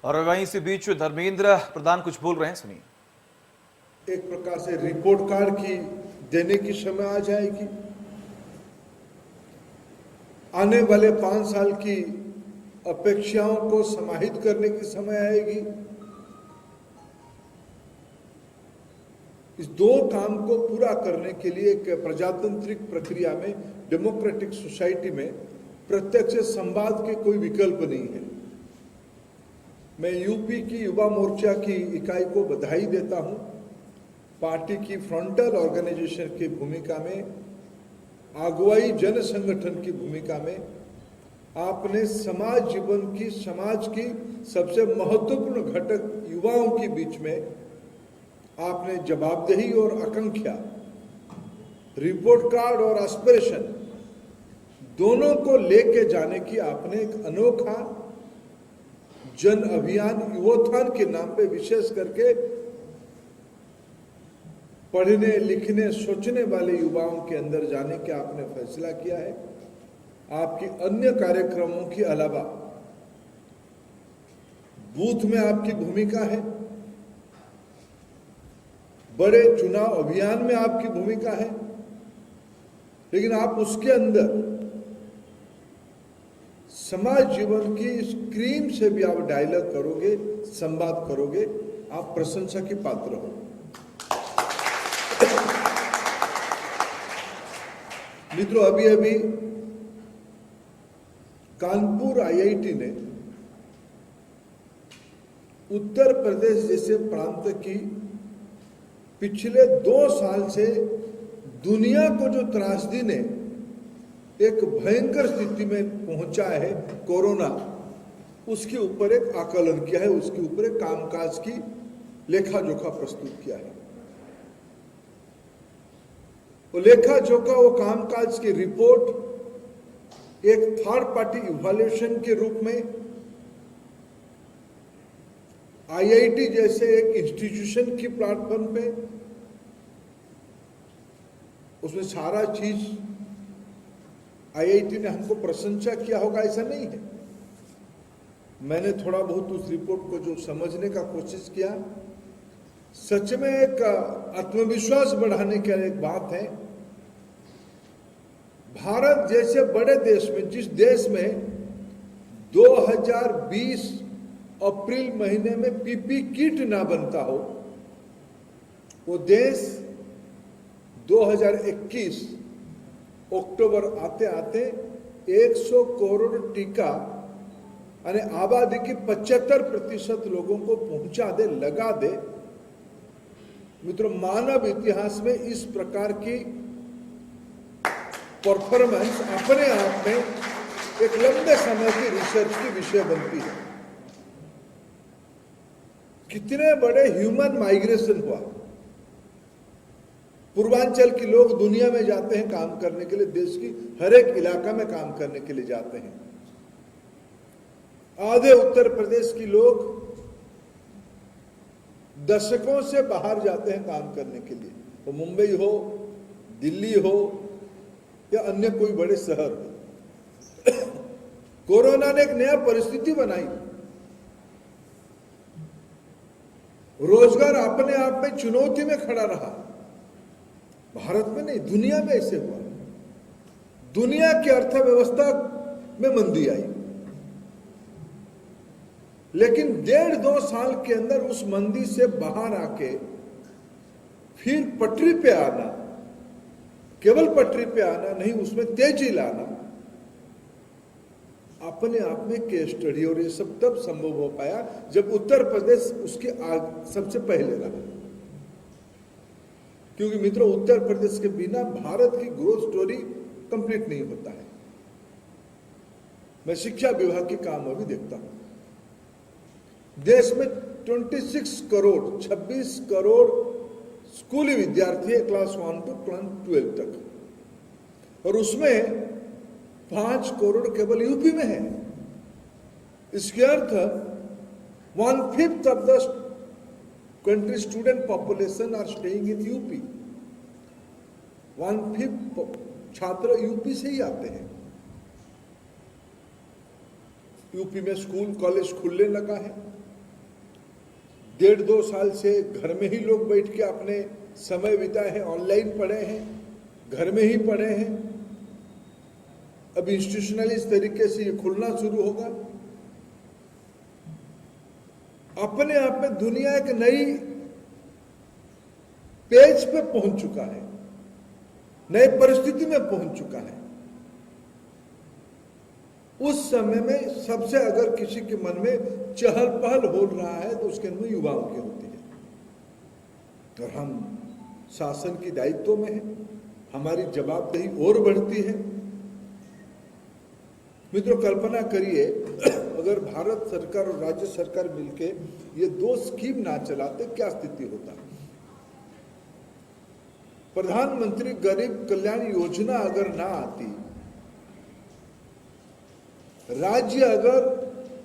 और वहीं इसी बीच धर्मेंद्र प्रधान कुछ बोल रहे हैं, सुनिए। एक प्रकार से रिपोर्ट कार्ड की देने की समय आ जाएगी। आने वाले 5 साल की अपेक्षाओं को समाहित करने की समय आएगी। इस दो काम को पूरा करने के लिए एक प्रजातांत्रिक प्रक्रिया में, डेमोक्रेटिक सोसाइटी में प्रत्यक्ष संवाद के कोई विकल्प नहीं है। मैं यूपी की युवा मोर्चा की इकाई को बधाई देता हूं। पार्टी की फ्रंटल ऑर्गेनाइजेशन की भूमिका में, अगुवाई जन संगठन की भूमिका में आपने समाज जीवन की, समाज की सबसे महत्वपूर्ण घटक युवाओं के बीच में आपने जवाबदेही और आकांक्षा, रिपोर्ट कार्ड और एस्पिरेशन दोनों को लेके जाने की आपने एक अनोखा जन अभियान युवोत्थान के नाम पे विशेष करके पढ़ने, लिखने, सोचने वाले युवाओं के अंदर जाने का आपने फैसला किया है। आपकी अन्य कार्यक्रमों के अलावा बूथ में आपकी भूमिका है, बड़े चुनाव अभियान में आपकी भूमिका है, लेकिन आप उसके अंदर समाज जीवन की स्क्रीन से भी आप डायलॉग करोगे, संवाद करोगे, आप प्रशंसा की पात्र हो। मित्रों, अभी अभी कानपुर आईआईटी ने उत्तर प्रदेश जैसे प्रांत की पिछले 2 साल से दुनिया को जो त्रासदी ने एक भयंकर स्थिति में पहुंचा है, कोरोना, उसके ऊपर एक आकलन किया है, उसके ऊपर एक कामकाज की लेखा जोखा प्रस्तुत किया है। वो लेखा जोखा, वो कामकाज की रिपोर्ट एक थर्ड पार्टी इवैल्यूएशन के रूप में आईआईटी जैसे एक इंस्टीट्यूशन की प्लेटफॉर्म पे, उसमें सारा चीज आईआईटी ने हमको प्रशंसा किया होगा ऐसा नहीं है। मैंने थोड़ा बहुत उस रिपोर्ट को जो समझने का कोशिश किया, सच में एक आत्मविश्वास बढ़ाने की एक बात है। भारत जैसे बड़े देश में, जिस देश में 2020 अप्रैल महीने में पीपी किट ना बनता हो, वो देश 2021 अक्टूबर आते आते 100 करोड़ टीका यानी आबादी की 75% लोगों को पहुंचा दे, लगा दे। मित्रों, मानव इतिहास में इस प्रकार की परफॉर्मेंस अपने आप में एक लंबे समय की रिसर्च की विषय बनती है। कितने बड़े ह्यूमन माइग्रेशन हुआ। पूर्वांचल के लोग दुनिया में जाते हैं काम करने के लिए, देश की हर एक इलाका में काम करने के लिए जाते हैं। आधे उत्तर प्रदेश के लोग दशकों से बाहर जाते हैं काम करने के लिए, वो मुंबई हो, दिल्ली हो या अन्य कोई बड़े शहर हो। कोरोना ने एक नया परिस्थिति बनाई। रोजगार अपने आप में चुनौती में खड़ा रहा। भारत में नहीं, दुनिया में ऐसे हुआ। दुनिया की अर्थव्यवस्था में मंदी आई, लेकिन 1.5-2 साल के अंदर उस मंदी से बाहर आके फिर पटरी पे आना, केवल पटरी पे आना नहीं, उसमें तेजी लाना अपने आप में केस स्टडी। और ये सब तब संभव हो पाया जब उत्तर प्रदेश उसके सबसे पहले रहा। क्योंकि मित्रों, उत्तर प्रदेश के बिना भारत की ग्रोथ स्टोरी कंप्लीट नहीं होता है। मैं शिक्षा विभाग के काम अभी देखता हूं। देश में 26 करोड़ स्कूली विद्यार्थी है, क्लास 1 to क्लास 12 तक, और उसमें 5 करोड़ केवल यूपी में है। इसके अर्थ 1/5 of the country student population are staying in UP. 1/5 छात्र यूपी से ही आते हैं। यूपी में स्कूल कॉलेज खुलने लगा है, 1.5-2 साल से घर में ही लोग बैठ के अपने समय बिताए हैं, ऑनलाइन पढ़े हैं, घर में ही पढ़े हैं। अब इंस्टीट्यूशनलिस्ट तरीके से ये खुलना शुरू होगा। अपने आप में दुनिया एक नई पेज पे पहुंच चुका है, नई परिस्थिति में पहुंच चुका है। उस समय में सबसे अगर किसी के मन में चहल पहल हो रहा है तो उसके अंदर युवाओं की होती है। और हम शासन की दायित्व में हैं, हमारी जवाबदेही और बढ़ती है। मित्रों, कल्पना करिए अगर भारत सरकार और राज्य सरकार मिलके ये 2 स्कीम ना चलाते, क्या स्थिति होता। प्रधानमंत्री गरीब कल्याण योजना अगर ना आती, राज्य अगर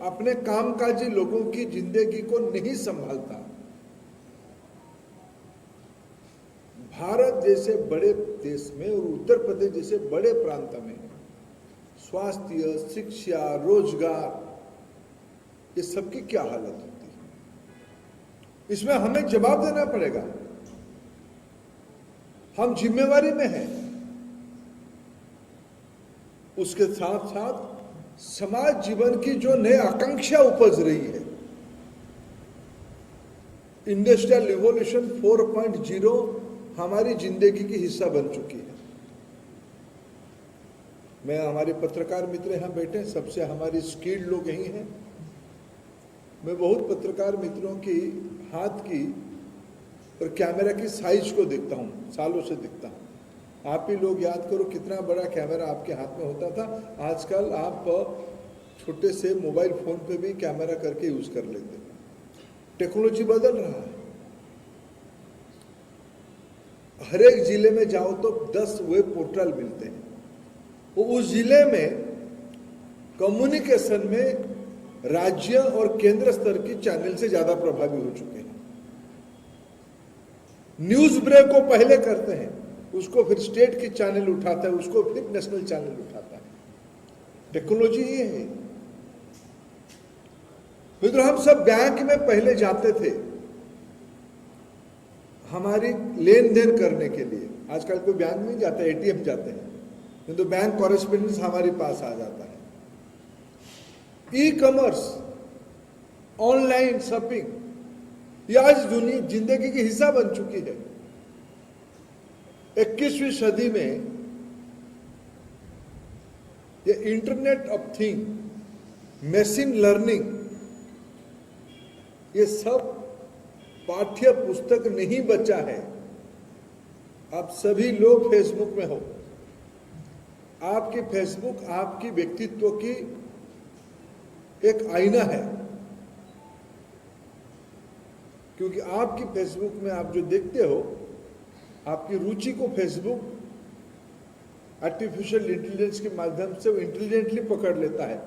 अपने कामकाजी लोगों की जिंदगी को नहीं संभालता, भारत जैसे बड़े देश में और उत्तर प्रदेश जैसे बड़े प्रांत में स्वास्थ्य, शिक्षा, रोजगार, ये सबकी क्या हालत होती है। इसमें हमें जवाब देना पड़ेगा। हम जिम्मेवारी में हैं। उसके साथ साथ समाज जीवन की जो नई आकांक्षा उपज रही है, इंडस्ट्रियल रिवॉल्यूशन 4.0 हमारी जिंदगी की हिस्सा बन चुकी है। मैं, हमारे पत्रकार मित्र यहाँ बैठे हैं, सबसे हमारी स्किल्ड लोग यही हैं। मैं बहुत पत्रकार मित्रों की हाथ की और कैमरा की साइज को देखता हूँ, सालों से देखता हूँ। आप ही लोग याद करो कितना बड़ा कैमरा आपके हाथ में होता था। आजकल आप छोटे से मोबाइल फोन पे भी कैमरा करके यूज कर लेते हैं। टेक्नोलॉजी बदल रहा है। हर एक जिले में जाओ तो 10 वेब पोर्टल मिलते हैं। वो उस जिले में कम्युनिकेशन में राज्य और केंद्र स्तर की चैनल से ज्यादा प्रभावी हो चुके हैं। न्यूज ब्रेक को पहले करते हैं, उसको फिर स्टेट की चैनल उठाता है, उसको फिर नेशनल चैनल उठाता है। टेक्नोलॉजी ये है। फिर हम सब बैंक में पहले जाते थे हमारी लेन देन करने के लिए। आजकल कोई बैंक नहीं जाता, एटीएम जाते हैं, नहीं तो बैंक कॉरेस्पॉन्डेंस हमारे पास आ जाता है। ई कॉमर्स, ऑनलाइन शॉपिंग, ये आज दुनिया जिंदगी की हिस्सा बन चुकी है। 21वीं सदी में ये internet of thing, machine learning, ये सब पाठ्य पुस्तक नहीं बचा है। आप सभी लोग फेसबुक में हो। आपकी फेसबुक आपकी व्यक्तित्व की एक आईना है, क्योंकि आपकी फेसबुक में आप जो देखते हो, आपकी रुचि को फेसबुक आर्टिफिशियल इंटेलिजेंस के माध्यम से वो इंटेलिजेंटली पकड़ लेता है,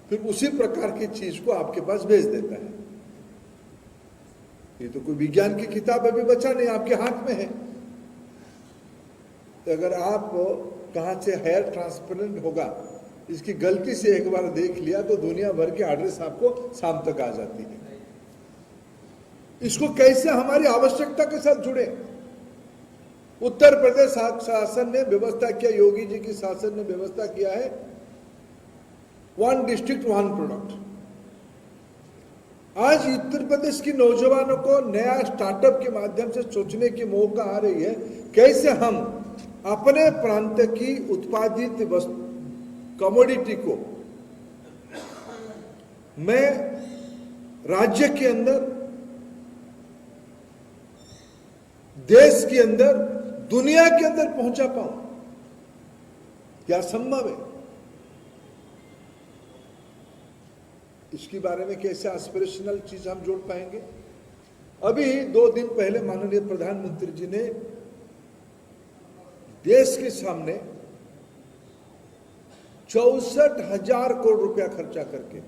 फिर उसी प्रकार की चीज को आपके पास भेज देता है। ये तो कोई विज्ञान की किताब अभी बचा नहीं, आपके हाथ में है। तो अगर आप कहां से हेयर ट्रांसपेरेंट होगा, इसकी गलती से एक बार देख लिया तो दुनिया भर के एड्रेस आपको शाम तक आ जाती है। इसको कैसे हमारी आवश्यकता के साथ जुड़े। उत्तर प्रदेश शासन ने व्यवस्था किया, योगी जी की शासन ने व्यवस्था किया है 1 डिस्ट्रिक्ट 1 प्रोडक्ट। आज उत्तर प्रदेश की नौजवानों को नया स्टार्टअप के माध्यम से सोचने की मौका आ रही है, कैसे हम अपने प्रांत की उत्पादित कमोडिटी को मैं राज्य के अंदर, देश के अंदर, दुनिया के अंदर पहुंचा पाऊं। क्या संभव है? इसके बारे में कैसे एस्पिरेशनल चीज हम जोड़ पाएंगे। अभी 2 दिन पहले माननीय प्रधानमंत्री जी ने देश के सामने 64,000 करोड़ रुपया खर्चा करके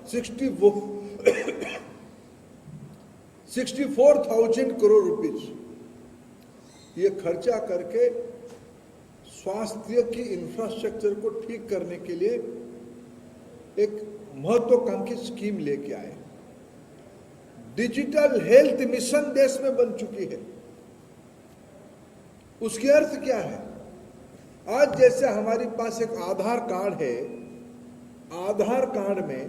64,000 करोड़ रुपीज ये खर्चा करके स्वास्थ्य की इंफ्रास्ट्रक्चर को ठीक करने के लिए एक महत्वाकांक्षी स्कीम लेके आए। डिजिटल हेल्थ मिशन देश में बन चुकी है। उसके अर्थ क्या है? आज जैसे हमारे पास एक आधार कार्ड है, आधार कार्ड में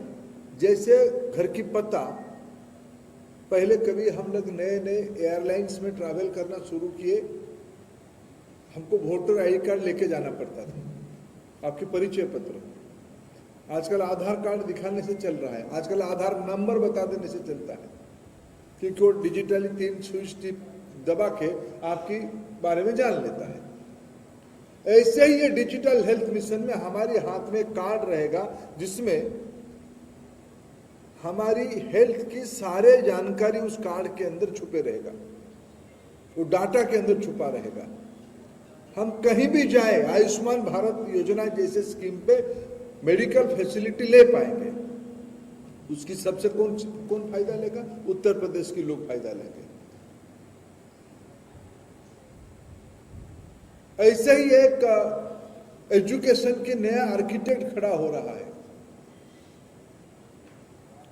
जैसे घर की पता, पहले कभी हम लोग नए नए एयरलाइंस में ट्रैवल करना शुरू किए, हमको वोटर आईडी कार्ड लेके जाना पड़ता था, आपके परिचय पत्र। आजकल आधार कार्ड दिखाने से चल रहा है, आजकल आधार नंबर बता देने से चलता है, क्योंकि वो डिजिटली 3 स्विच टिप दबा के आपकी बारे में जान लेता है। ऐसे ही ये डिजिटल हेल्थ मिशन में हमारे हाथ में कार्ड रहेगा जिसमें हमारी हेल्थ की सारे जानकारी उस कार्ड के अंदर छुपे रहेगा, वो डाटा के अंदर छुपा रहेगा। हम कहीं भी जाए आयुष्मान भारत योजना जैसे स्कीम पे मेडिकल फैसिलिटी ले पाएंगे। उसकी सबसे कौन फायदा लेगा? उत्तर प्रदेश के लोग फायदा लेंगे। ऐसे ही एक एजुकेशन की नया आर्किटेक्ट खड़ा हो रहा है।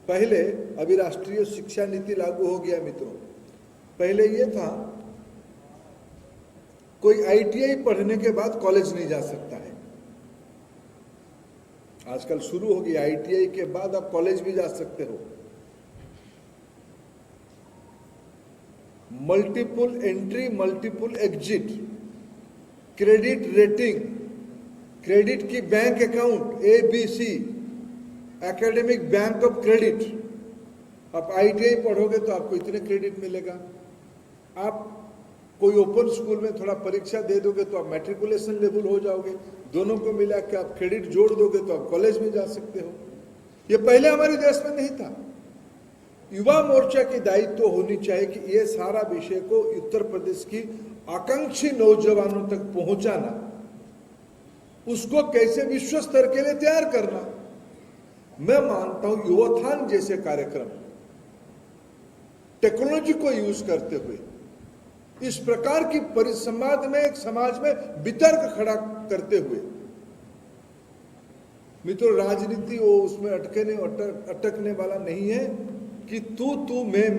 पहले, अभी राष्ट्रीय शिक्षा नीति लागू हो गया मित्रों, पहले ये था कोई आईटीआई पढ़ने के बाद कॉलेज नहीं जा सकता है। आजकल शुरू हो गया, आईटीआई के बाद आप कॉलेज भी जा सकते हो। Multiple entry multiple exit, credit rating, credit की bank account ABC, academic bank of credit. आप आईटीआई पढ़ोगे तो आपको इतने क्रेडिट मिलेगा। आप कोई ओपन स्कूल में थोड़ा परीक्षा दे दोगे तो आप मैट्रिकुलेशन लेवल हो जाओगे। दोनों को मिला के आप क्रेडिट जोड़ दोगे तो आप कॉलेज में जा सकते हो। ये पहले हमारे देश में नहीं था। युवा मोर्चा की दायित्व होनी चाहिए कि ये सारा विषय को उत्तर प्रदेश की आकांक्षी नौजवानों तक पहुंचाना, उसको कैसे विश्व स्तर के लिए तैयार करना। मैं मानता हूं युवाथान जैसे कार्यक्रम टेक्नोलॉजी को यूज करते हुए इस प्रकार की परिसंवाद में एक समाज में वितर्क खड़ा करते हुए, मित्रों राजनीति वो उसमें अटकने वाला नहीं है कि तू मैं